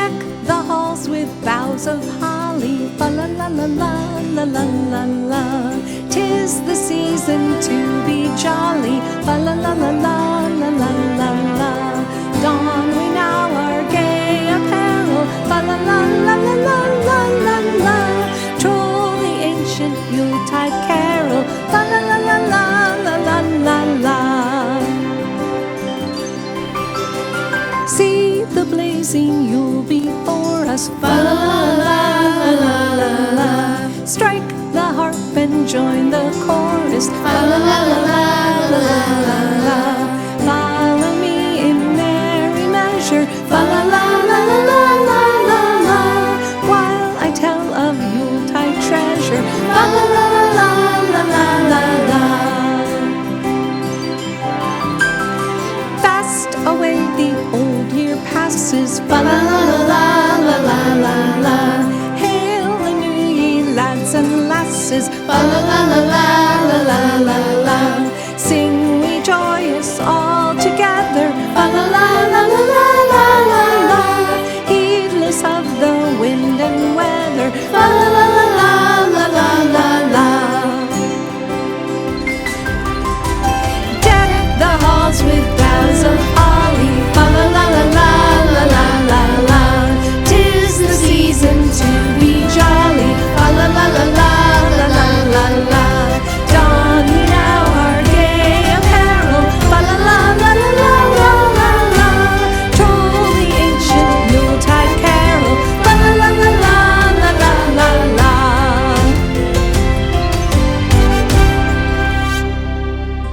Deck the halls with boughs of holly, fa la la la la la la la la. 'Tis the season to be jolly, fa la la la la la la la la. Don we now our gay apparel, fa la la la la la la la la. Troll the ancient Yuletide carol, fa la la la la la la la la. See the blazing Yule before us, fa la la la la la la. Strike the harp and join the chorus, fa la la la la la la la. Follow me in merry measure, fa la la la la la la la la. While I tell of Yuletide treasure, fa la la la la la la la la. Fast away the old year passes, fa la la la la la la la. Hail the new year, lads and lasses, fa la la la la.